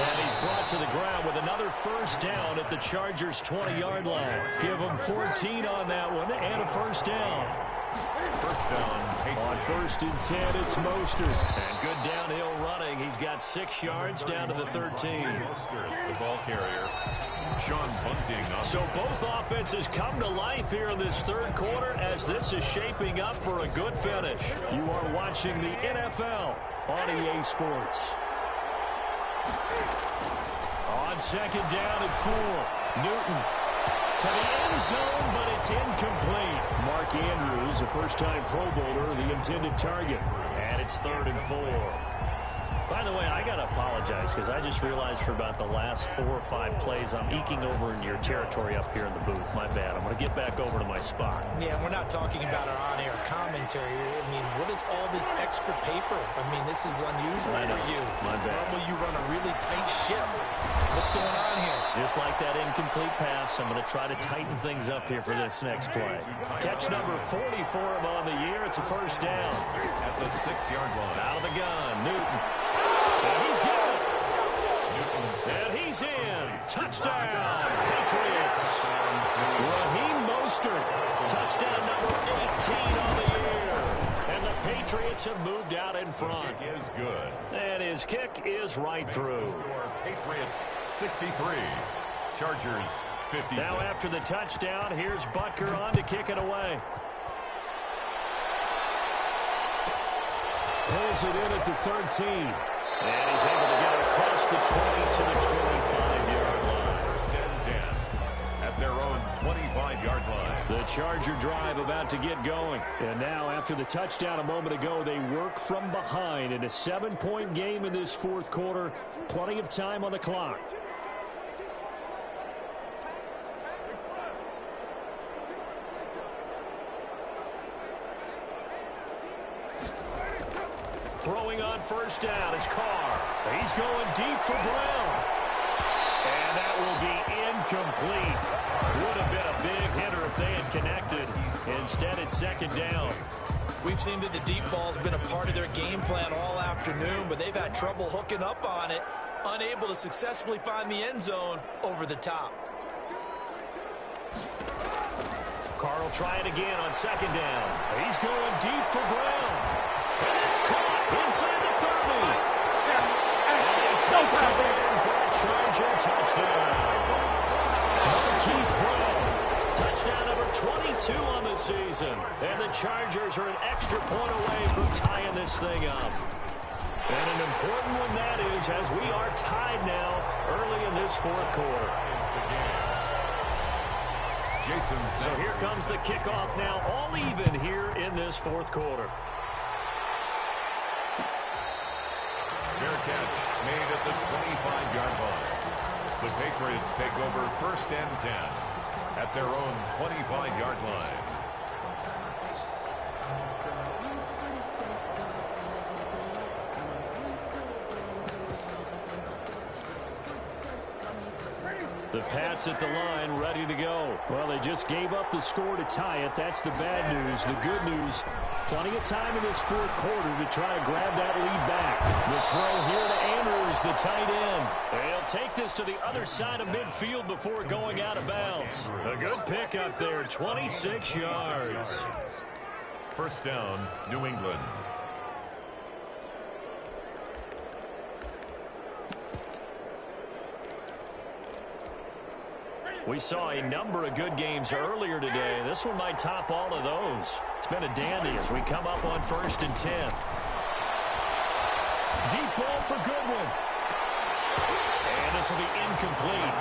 And he's brought to the ground with another first down at the Chargers' 20-yard line. Give him 14 on that one and a first down. First down. On 1st and 10, it's Mostert. And good downhill running. He's got 6 yards down to the 13. Mostert, the ball carrier. Sean Bunting. So both offenses come to life here in this 3rd quarter as this is shaping up for a good finish. You are watching the NFL on EA Sports. On 2nd down at 4, Newton to the end zone, but it's incomplete. Mark Andrews, a first-time Pro Bowler, the intended target. And it's 3rd and 4. By the way, I got to apologize because I just realized for about the last 4 or 5 plays, I'm eking over in your territory up here in the booth. My bad. I'm going to get back over to my spot. Yeah, we're not talking about our on-air commentary. I mean, what is all this extra paper? I mean, this is unusual for you. My bad. Normally you run a really tight ship. What's going on here? Just like that incomplete pass, I'm going to try to tighten things up here for this next play. Catch number 40 for him on the year. It's a first down. At the 6-yard line. Out of the gun, Newton. And he's got it. And he's in. Touchdown, Patriots. Raheem Mostert. Touchdown number 18 on the year. And the Patriots have moved out in front. The kick is good. And his kick is right through. Patriots 63. Chargers 56. Now after the touchdown, here's Butker on to kick it away. Pulls it in at the 13. And he's able to get it across the 20 to the 25-yard line. First and 10 at their own 25-yard line. The Charger drive about to get going. And now after the touchdown a moment ago, they work from behind in a 7-point game in this fourth quarter. Plenty of time on the clock. Throwing on first down is Carr. He's going deep for Brown. And that will be incomplete. Would have been a big hitter if they had connected. Instead, it's second down. We've seen that the deep ball's been a part of their game plan all afternoon, but they've had trouble hooking up on it, unable to successfully find the end zone over the top. Carr will try it again on second down. He's going deep for Brown. And it's caught inside the 30. And he takes it in for a Charger touchdown. Marquise Brown, touchdown number 22 on the season. And the Chargers are an extra point away from tying this thing up. And an important one that is, as we are tied now early in this fourth quarter. So here comes the kickoff now, all even here in this fourth quarter. Fair catch made at the 25-yard line. The Patriots take over first and 10 at their own 25-yard line. The Pats at the line, ready to go. Well, they just gave up the score to tie it. That's the bad news. The good news, plenty of time in this fourth quarter to try to grab that lead back. The throw here to Andrews, the tight end. They'll take this to the other side of midfield before going out of bounds. A good pick up there, 26 yards. First down, New England. We saw a number of good games earlier today. This one might top all of those. It's been a dandy as we come up on first and 10. Deep ball for Goodwin. And this will be incomplete.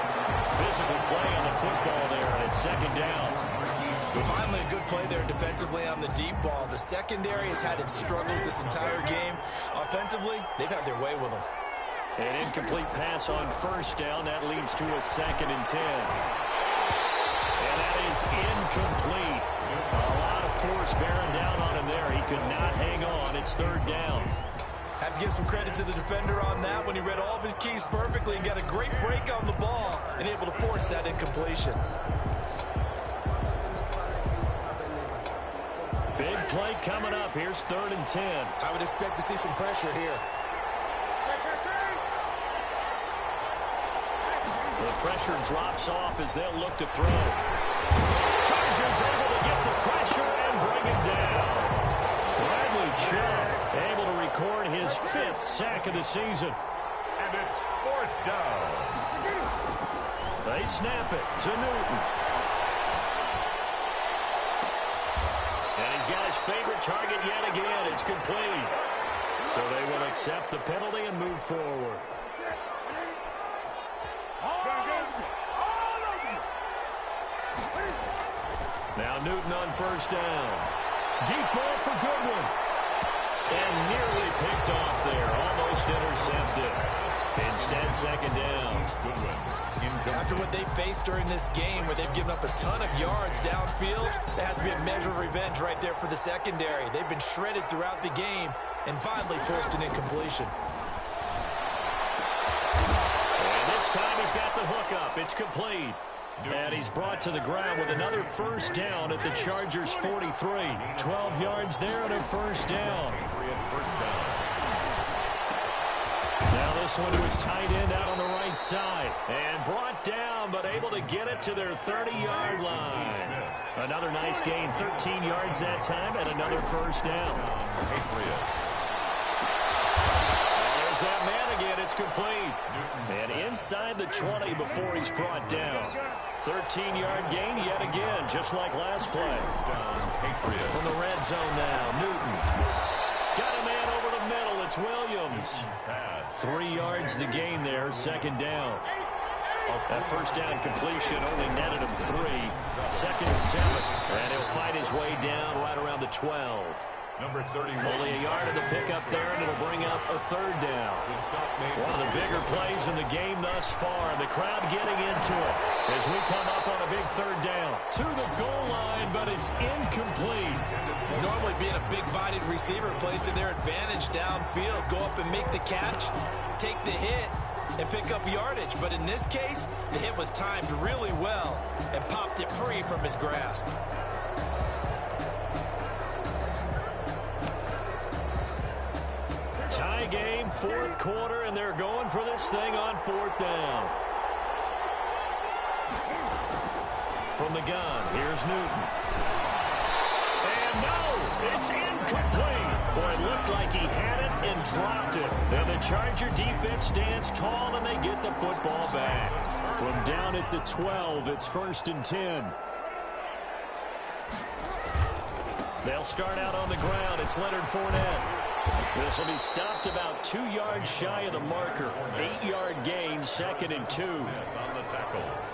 Physical play on the football there, and it's second down. Finally a good play there defensively on the deep ball. The secondary has had its struggles this entire game. Offensively, they've had their way with them. An incomplete pass on first down. That leads to a second and 10. And that is incomplete. A lot of force bearing down on him there. He could not hang on. It's third down. Have to give some credit to the defender on that when he read all of his keys perfectly and got a great break on the ball and able to force that incompletion. Big play coming up. Here's third and 10. I would expect to see some pressure here. The pressure drops off as they'll look to throw. Chargers able to get the pressure and bring him down. Bradley Chubb able to record his 5th sack of the season. And it's fourth down. They snap it to Newton. And he's got his favorite target yet again. It's complete. So they will accept the penalty and move forward. Now Newton on first down. Deep ball for Goodwin. And nearly picked off there. Almost intercepted. Instead, second down. After what they've faced during this game, where they've given up a ton of yards downfield, there has to be a measure of revenge right there for the secondary. They've been shredded throughout the game and finally forced an incompletion. And this time he's got the hook up. It's complete. And he's brought to the ground with another first down at the Chargers' 43. 12 yards there and a first down. Now this one to his tight end out on the right side. And brought down, but able to get it to their 30-yard line. Another nice gain, 13 yards that time, and another first down. There's that man again. It's complete. And inside the 20 before he's brought down. 13-yard gain yet again, just like last play. From the red zone now, Newton. Got a man over the middle. It's Williams. 3 yards the gain there, second down. That first down completion only netted him 3. Second and 7. And he'll fight his way down right around the 12. Number 31. Only a yard of the pickup there, and it'll bring up a third down. One of the bigger plays in the game thus far, and the crowd getting into it as we come up on a big third down. To the goal line, but it's incomplete. Normally being a big-bodied receiver plays to their advantage downfield. Go up and make the catch, take the hit, and pick up yardage. But in this case, the hit was timed really well and popped it free from his grasp. Tie game, fourth quarter, and they're going for this thing on fourth down. From the gun, here's Newton. And no, it's incomplete. Boy, it looked like he had it and dropped it. And the Charger defense stands tall, and they get the football back. From down at the 12, it's first and 10. They'll start out on the ground. It's Leonard Fournette. This will be stopped about 2 yards shy of the marker. 8-yard gain, second and 2.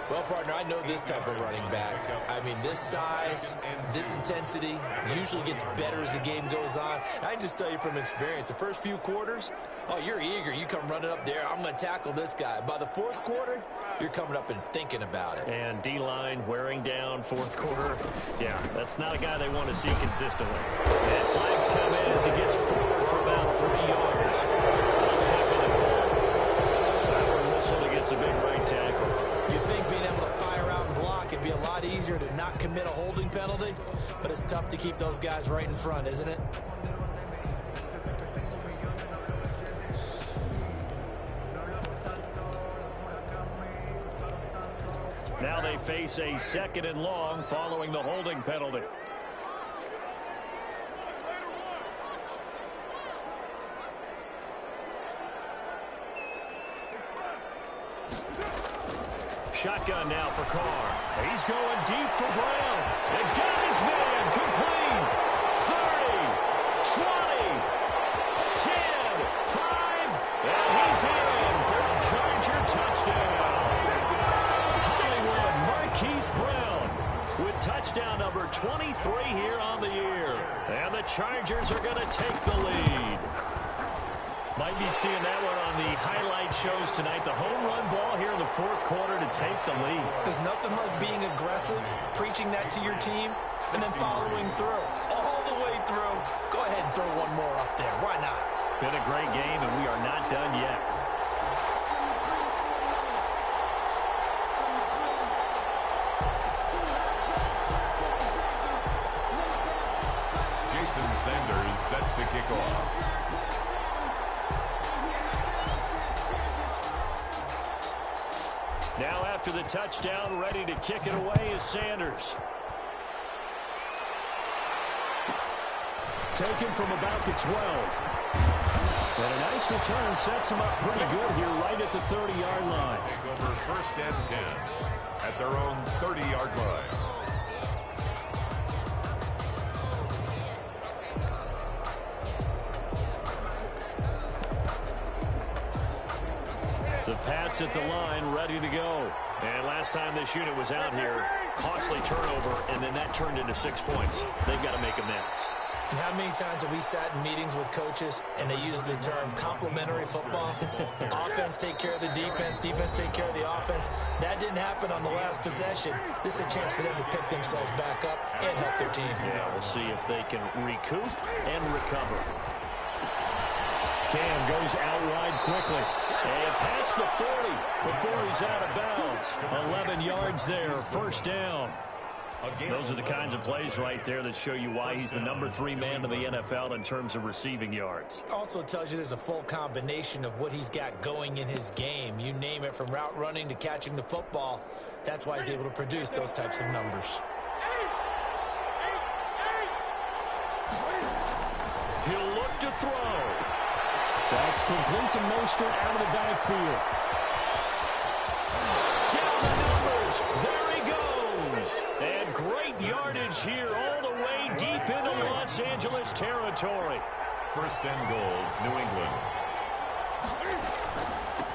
Well, partner, I know this type of running back. I mean, this size, this intensity usually gets better as the game goes on. And I can just tell you from experience, the first few quarters, oh, you're eager. You come running up there, I'm going to tackle this guy. By the fourth quarter, you're coming up and thinking about it. And D-line wearing down fourth quarter. Yeah, that's not a guy they want to see consistently. And flags come in as he gets forward for about 3 yards. Let's check on the ball. That whistle against a big right tackle. You'd think being able to fire out and block it'd be a lot easier to not commit a holding penalty, but it's tough to keep those guys right in front, isn't it? Now they face a second and long following the holding penalty. Shotgun now for Carr. He's going deep for Brown. And got his man complete. 30, 20, 10, 5, and he's in for a Charger touchdown. Marquise Brown with touchdown number 23 here on the year. And the Chargers are going to take the lead. Might be seeing that one on the highlight shows tonight. The home run ball here in the fourth quarter to take the lead. There's nothing like being aggressive, preaching that to your team, and then following through. All the way through. Go ahead and throw one more up there. Why not? Been a great game, and we are not done yet. Sanders set to kick off. Now after the touchdown, ready to kick it away is Sanders. Taken from about the 12. And a nice return sets him up pretty good here right at the 30-yard line. Take over first and 10 at their own 30-yard line. The Pats at the line, ready to go. And last time this unit was out here, costly turnover, and then that turned into 6 points. They've got to make amends. And how many times have we sat in meetings with coaches and they use the term complementary football? Offense take care of the defense, defense take care of the offense. That didn't happen on the last possession. This is a chance for them to pick themselves back up and help their team. Yeah, we'll see if they can recoup and recover. Cam goes out wide quickly. And past the 40 before he's out of bounds. 11 yards there, first down. Those are the kinds of plays right there that show you why he's the number 3 man in the NFL in terms of receiving yards. Also tells you there's a full combination of what he's got going in his game. You name it, from route running to catching the football. That's why he's able to produce those types of numbers. He'll look to throw. That's complete to Mostert out of the backfield. Down the numbers. There he goes. And great yardage here all the way deep into Los Angeles territory. First and goal, New England.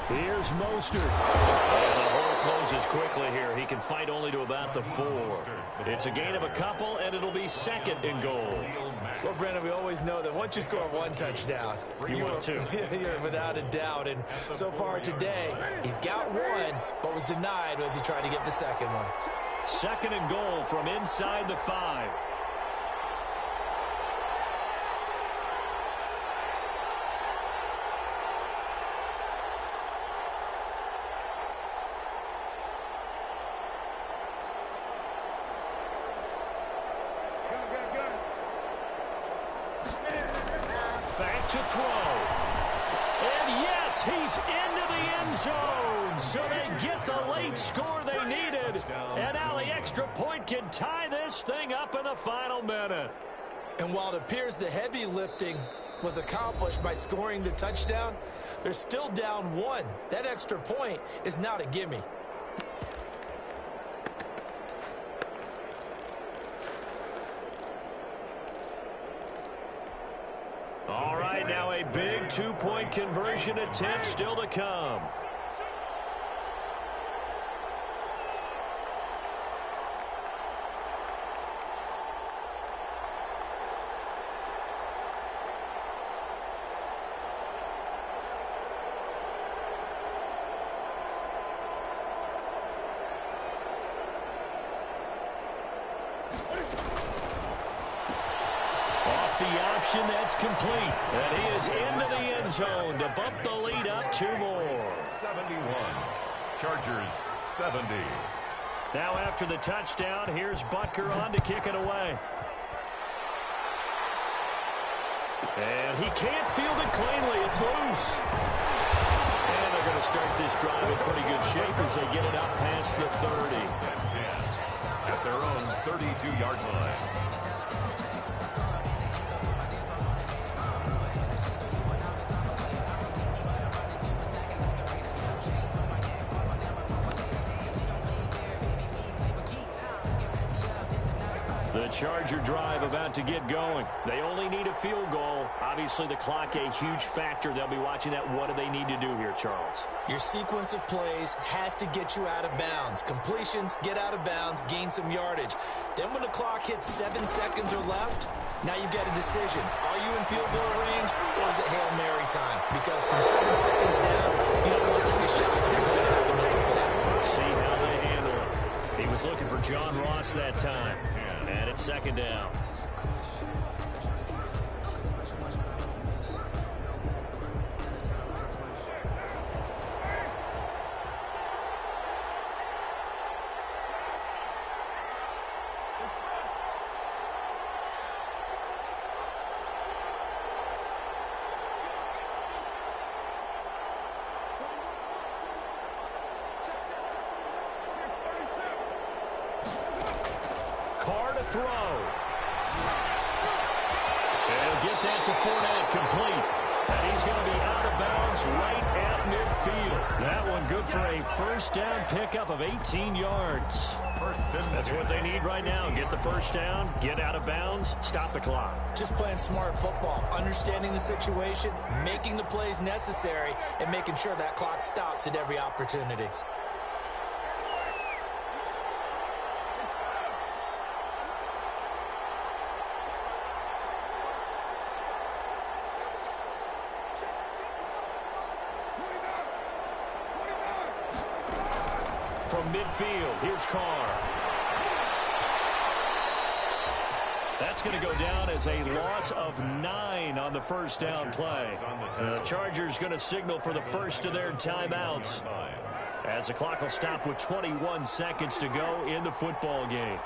Here's Mostert. And the hole closes quickly here. He can fight only to about the 4. It's a gain of a couple, and it'll be second and goal. Well, Brandon, we always know that once you score 1 touchdown, you want 2. You're without a doubt. And so far today, he's got 1, but was denied as he tried to get the second one. Second and goal from inside the 5. Back to throw. And yes, he's into the end zone. So they get the late score they needed. And now the extra point can tie this thing up in the final minute. And while it appears the heavy lifting was accomplished by scoring the touchdown, they're still down 1. That extra point is not a gimme. All right, now a big 2-point conversion attempt still to come. The option, that's complete. And he is into the end zone to bump the lead up 2 more. 71. Chargers 70. Now after the touchdown, here's Butker on to kick it away. And he can't field it cleanly. It's loose. And they're going to start this drive in pretty good shape as they get it up past the 30. At their own 32-yard line. The Charger drive about to get going. They only need a field goal. Obviously, the clock a huge factor. They'll be watching that. What do they need to do here, Charles? Your sequence of plays has to get you out of bounds. Completions, get out of bounds, gain some yardage. Then when the clock hits 7 seconds or left, now you've got a decision. Are you in field goal range, or is it Hail Mary time? Because from 7 seconds down, you don't want to take a shot that you're going to have another play. See how they handle it. He was looking for John Ross that time. And it's second down. Carr to throw. And get that to Fournette, complete. And he's going to be out of bounds right at midfield. That one good for a first down pickup of 18 yards. That's what they need right now. Get the first down, get out of bounds, stop the clock. Just playing smart football, understanding the situation, making the plays necessary, and making sure that clock stops at every opportunity. from midfield. Here's Carr. That's going to go down as a loss of 9 on the first down play. The Chargers going to signal for the first of their timeouts, as the clock will stop with 21 seconds to go in the football game.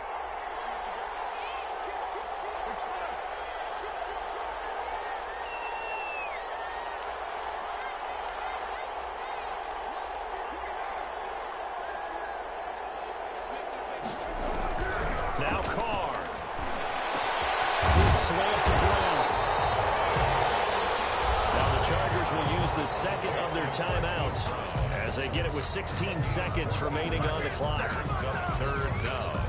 Now Carr. Good slant to Brown. Now the Chargers will use the second of their timeouts as they get it with 16 seconds remaining on the clock. Third down.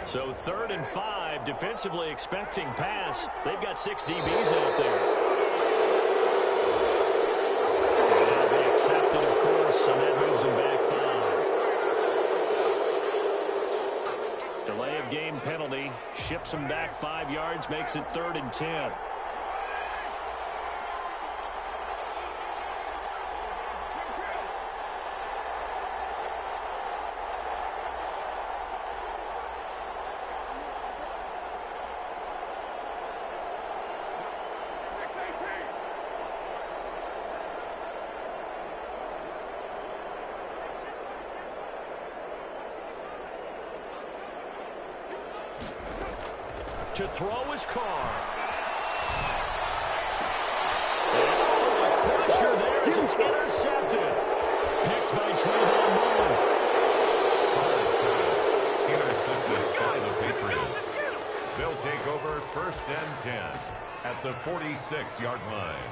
So 3rd and 5, defensively expecting pass. They've got 6 DBs out there. And they accepted, of course, and that moves them back 5. Delay of game penalty ships them back 5 yards, makes it 3rd and 10. To throw is Carr. Oh, a crusher there as it's intercepted. Picked by Trayvon Mullen. Intercepted by the Patriots. They'll take over 1st and 10 at the 46-yard line.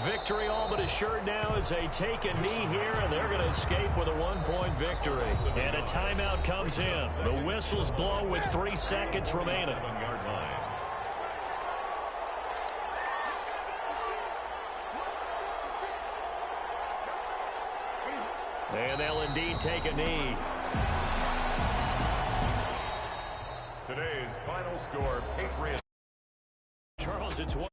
Victory all but assured now as they take a knee here, and they're going to escape with a 1-point victory. And a timeout comes in. The whistles blow with 3 seconds remaining. And they'll indeed take a knee. Today's final score, Patriots. Charles, it's 1.